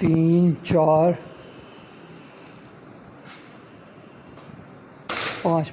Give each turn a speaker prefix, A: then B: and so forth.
A: 3 4 5